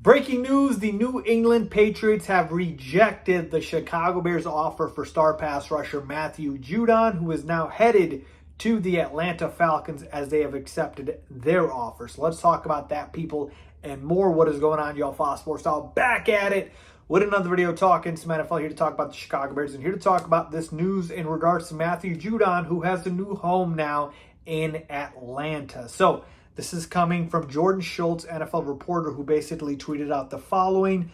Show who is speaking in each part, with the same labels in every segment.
Speaker 1: Breaking news, the New England Patriots have rejected the Chicago Bears offer for star pass rusher Matthew Judon, who is now headed to the Atlanta Falcons as they have accepted their offer. So let's talk about that, people, and more. What is going on, y'all? Faiz Sports Style back at it with another video talking some NFL, here to talk about the Chicago Bears and here to talk about this news in regards to Matthew Judon, who has a new home now in Atlanta. So this is coming from Jordan Schultz, NFL reporter, who basically tweeted out the following.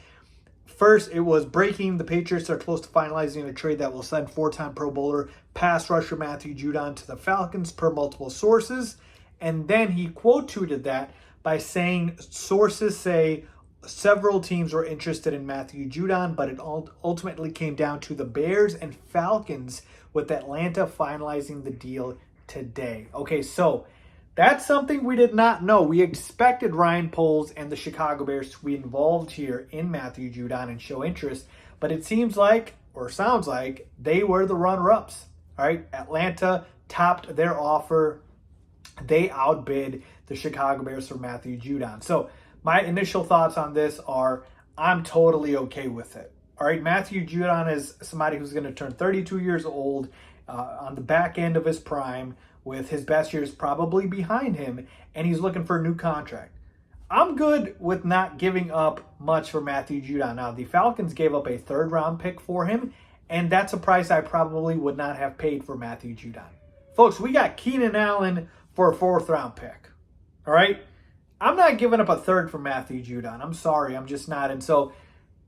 Speaker 1: First, it was breaking. The Patriots are close to finalizing a trade that will send four-time Pro Bowler pass rusher Matthew Judon to the Falcons per multiple sources. And then he quote tweeted that by saying, sources say several teams were interested in Matthew Judon, but it ultimately came down to the Bears and Falcons, with Atlanta finalizing the deal today. Okay, so that's something we did not know. We expected Ryan Poles and the Chicago Bears to be involved here in Matthew Judon and show interest, but it seems like, or sounds like, they were the runner-ups. All right, Atlanta topped their offer. They outbid the Chicago Bears for Matthew Judon. So my initial thoughts on this are, I'm totally okay with it. All right, Matthew Judon is somebody who's going to turn 32 years old on the back end of his prime, with his best years probably behind him, and he's looking for a new contract. I'm good with not giving up much for Matthew Judon. Now, the Falcons gave up a third-round pick for him, and that's a price I probably would not have paid for Matthew Judon. Folks, we got Keenan Allen for a fourth-round pick. All right? I'm not giving up a third for Matthew Judon. I'm sorry, I'm just not. And so,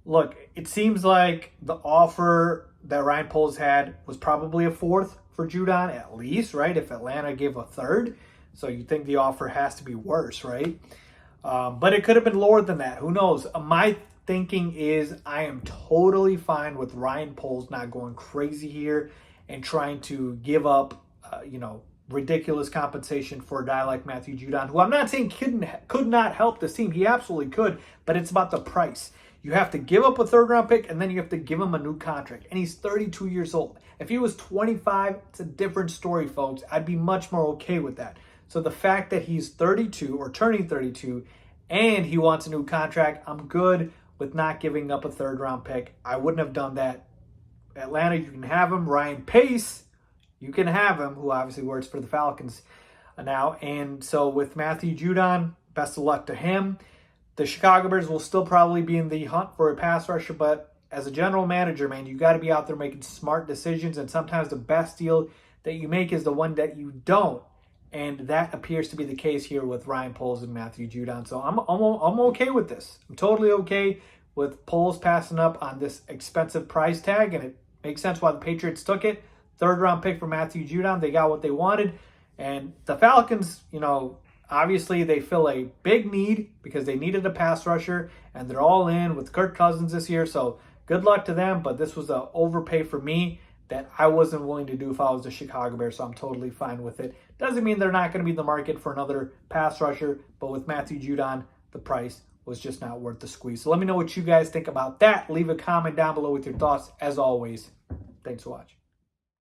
Speaker 1: look, it seems like the offer that Ryan Poles had was probably a fourth for Judon, at least, right? If Atlanta gave a third, so you think the offer has to be worse, right? But it could have been lower than that. Who knows? My thinking is I am totally fine with Ryan Poles not going crazy here and trying to give up, ridiculous compensation for a guy like Matthew Judon, who I'm not saying could not help this team. He absolutely could, but it's about the price. You have to give up a third-round pick, and then you have to give him a new contract. And he's 32 years old. If he was 25, it's a different story, folks. I'd be much more okay with that. So the fact that he's 32 or turning 32 and he wants a new contract, I'm good with not giving up a third-round pick. I wouldn't have done that. Atlanta, you can have him. Ryan Pace, you can have him, who obviously works for the Falcons now. And so with Matthew Judon, best of luck to him. The Chicago Bears will still probably be in the hunt for a pass rusher, but as a general manager, man, you got to be out there making smart decisions, and sometimes the best deal that you make is the one that you don't, and that appears to be the case here with Ryan Poles and Matthew Judon. So I'm okay with this. I'm totally okay with Poles passing up on this expensive price tag, and it makes sense why the Patriots took it. Third-round pick for Matthew Judon. They got what they wanted, and the Falcons, obviously, they fill a big need because they needed a pass rusher, and they're all in with Kirk Cousins this year. So good luck to them, but this was an overpay for me that I wasn't willing to do if I was the Chicago Bears, so I'm totally fine with it. Doesn't mean they're not going to be in the market for another pass rusher, but with Matthew Judon, the price was just not worth the squeeze. So let me know what you guys think about that. Leave a comment down below with your thoughts. As always, thanks for watching.